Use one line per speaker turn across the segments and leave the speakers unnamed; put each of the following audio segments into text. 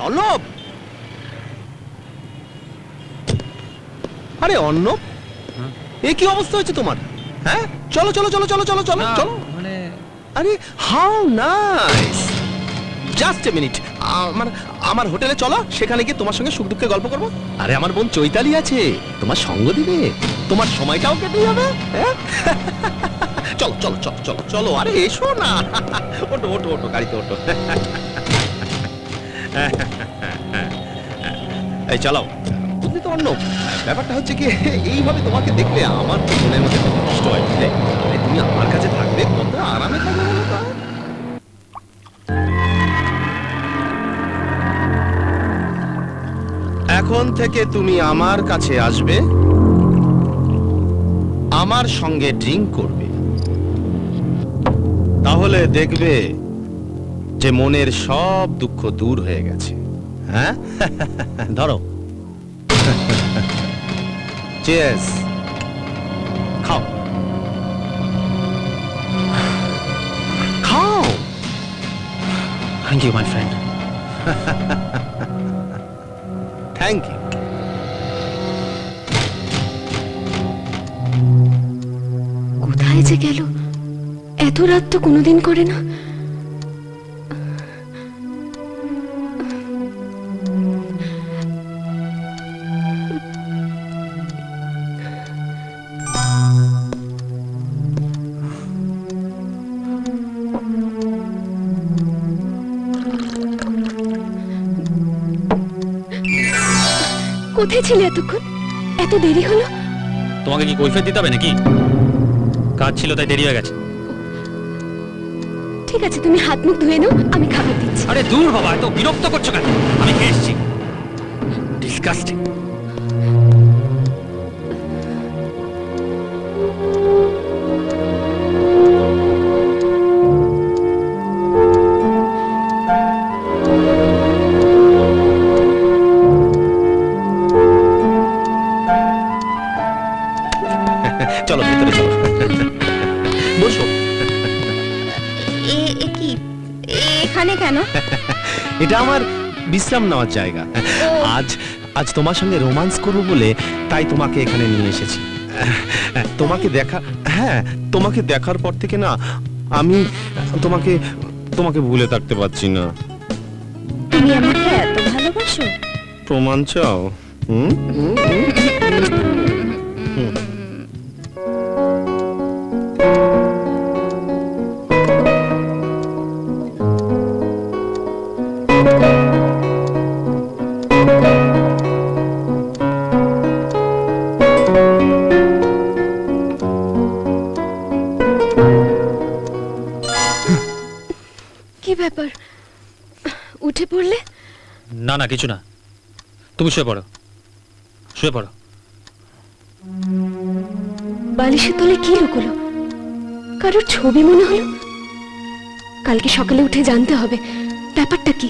অর্ণব, আরে অর্ণব, এ কি অবস্থা হয়েছে তোমার? হ্যাঁ, চলো চলো চলো চলো চলো চলো চলো।
মানে
আরে how nice, just a minute, মানে আমার হোটেলে চলো, সেখানে গিয়ে তোমার সঙ্গে সুখ দুঃখে গল্প করবো। আরে আমার বোন চৈতালি আছে, তোমার সঙ্গ দিবে, তোমার সময়টাও কেটে যাবে। হ্যাঁ চলো চলো চলো চলো চলো, আরে এসো না, ওটো ওটো ওটো, গাড়িতে ওটো। এই চালাও। বুঝলি তো অর্ণব, ব্যাপারটা হচ্ছে কি, এইভাবে তোমাকে দেখলে আমার তো মনের মধ্যে কত কষ্ট হয়, বুঝলে? আরে তুমি আমার কাছে থাকবে, কত আরামে থাকবে বলো তো। এখন থেকে তুমি আমার কাছে আসবে, আমার সঙ্গে ড্রিঙ্ক করবে, তাহলে দেখবে যে মনের সব দুঃখ দূর হয়ে গেছে। হ্যাঁ ধরো, চিয়ার্স, খাও খাও।
Thank you my friend.
Thank you.
কোথায় যে গেল? এত রাত তো কোনোদিন করে না। কোথায় ছিলে এতক্ষণ? এত দেরি হলো?
তোমাকে কি কৈফিয়ত দিতে হবে নাকি? কাজ ছিল তাই দেরি হয়ে গেছে।
ঠিক আছে, তুমি হাত মুখ ধুয়ে নাও, আমি খাবার দিচ্ছি।
আরে দূর বাবা, এত বিরক্ত করছো কেন? আমি খেয়ে এসেছি। ডিসকাস্টিং।
চলো ভিতরে চলো, বসো।
কি এখানে কেন?
এটা আমার বিশ্রাম নেওয়ার জায়গা। আজ আজ তোমার সঙ্গে রোমান্স করবো বলে তাই তোমাকে এখানে নিয়ে এসেছি। তোমাকে দেখা, হ্যাঁ তোমাকে দেখার পর থেকে না আমি তোমাকে তোমাকে ভুলে থাকতে পারছি না।
তুমি আমাকে এত ভালোবাসো?
প্রমাণ চাও? হুম হুম হুম।
কি ব্যাপার, উঠে পড়লে?
না না, কিছু না, তুমি শুয়ে পড়ো, শুয়ে পড়ো।
বালিশের তলে কি লুকোলো? কারোর ছবি মনে হলো। কালকে সকালে উঠে জানতে হবে ব্যাপারটা কি।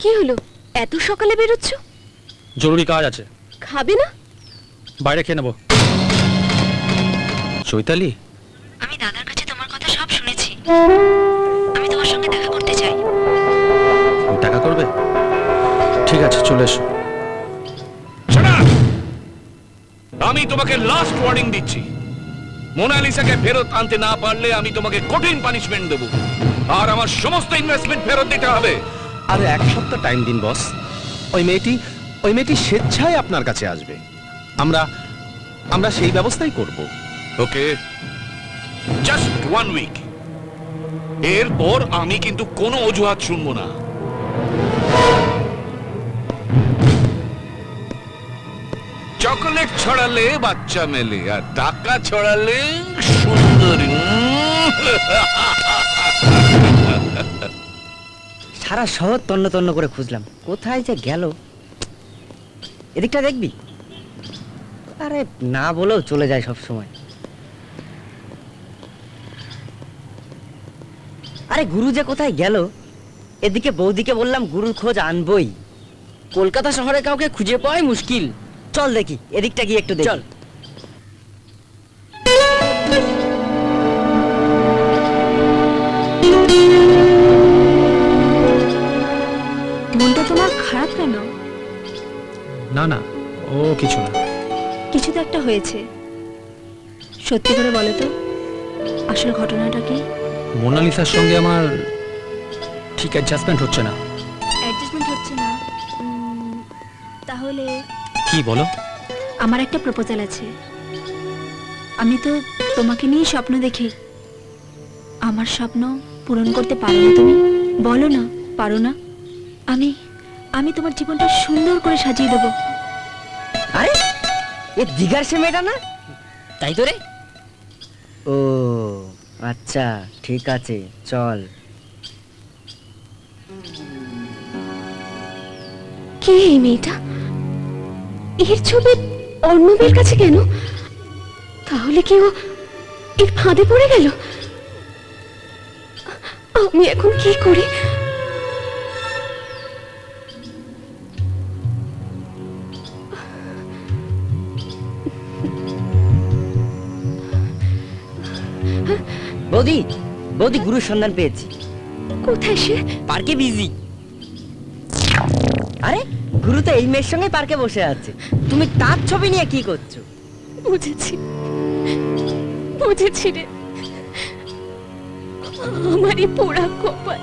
কি হলো, এত সকালে বেরোচ্ছ?
জরুরি কাজ আছে।
খাবে না?
বাইরে খেয়ে নেবো।
চৈতালি,
আমি দাদার কাছে তোমার কথা সব শুনেছি। আমি তোমার সঙ্গে দেখা করতে চাই।
তুমি দেখা করবে? ঠিক আছে, চলে এসো।
আমি তোমাকে লাস্ট ওয়ার্নিং দিচ্ছি, মোনালিসাকে ফেরত আনতে না পারলে আমি তোমাকে কঠিন পানিশমেন্ট দেব, আর আমার সমস্ত ইনভেস্টমেন্ট ফেরত দিতে হবে।
আরে এক সপ্তাহ টাইম দিন বস, ওই মেয়েটি স্বেচ্ছায় আপনার কাছে আসবে, আমরা সেই ব্যবস্থাই করব।
ওকে, জাস্ট 1 উইক, এরপর আমি কিন্তু কোনো অজুহাত শুনবো না। চকলেট ছড়ালে বাচ্চা মেলে, আর টাকা ছড়ালে সুন্দরী।
সারা শহর তন্ন তন্ন করে খুঁজলাম, কোথায় যে গেল। এদিকটা দেখবি? আরে না বলেও চলে যায় সব সময়। আরে গুরু যে কোথায় গেল। এদিকে বৌদিকে বললাম গুরুর খোঁজ আনবই, কলকাতা শহরে কাউকে খুঁজে পাওয়াই মুশকিল। চল দেখি এদিকটা গিয়ে একটু দেখি চল।
মনটা তোমার খারাপ কেন?
না না, ও কিছু না।
কিছু তো একটা হয়েছে, সত্যি করে বলো তো, আসল ঘটনাটা কি?
মোনালিসার সঙ্গে আমার ঠিক অ্যাডজাস্টমেন্ট হচ্ছে না।
অ্যাডজাস্টমেন্ট হচ্ছে না? তাহলে
কি বলো?
আমার একটা প্রপোজাল আছে। আমি তো তোমাকে নিয়ে স্বপ্ন দেখি। আমার স্বপ্ন পূরণ করতে পারো না তুমি? বলো না, পারো না? আমি আমি তোমার জীবনটা সুন্দর করে সাজিয়ে দেবো।
আরে এ দিঘার সে মেয়েটা না? তাই তো রে। ও আচ্ছা ঠিক আছে, চল।
কে এই মেয়েটা? এর ছবি অর্ণবের কাছে কেন? তাহলে কি ও এর ফাঁদে পড়ে গেল? আমি এখন কি করি?
বৌদি, বৌদি, গুরুর সন্ধান পেয়েছি।
কোথায় সে?
পার্কে বিজি। আরে গুরু তো এই মেয়ের সঙ্গে পার্কে বসে আছে, তুমি তার ছবি নিয়ে কি করছো?
বুঝেছি, বুঝেছি রে। আমারই পোড়া কপাল।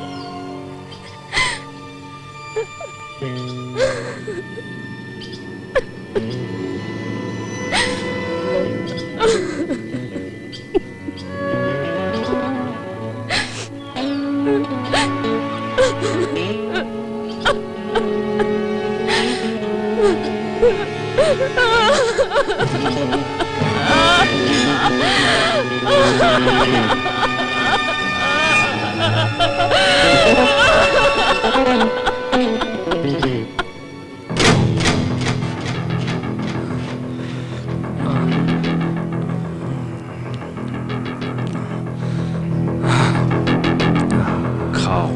খাও।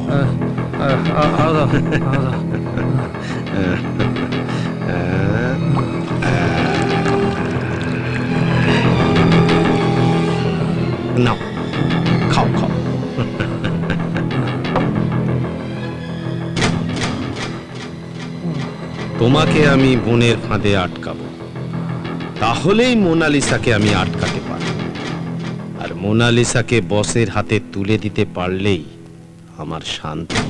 নাও, খাও খাও। তোমাকে আমি বনের ফাঁদে আটকাবো, তাহলেই মোনালিসাকে আমি আটকাতে পারব। আর মোনালিসাকে বসের হাতে তুলে দিতে পারলেই আমার শান্তি।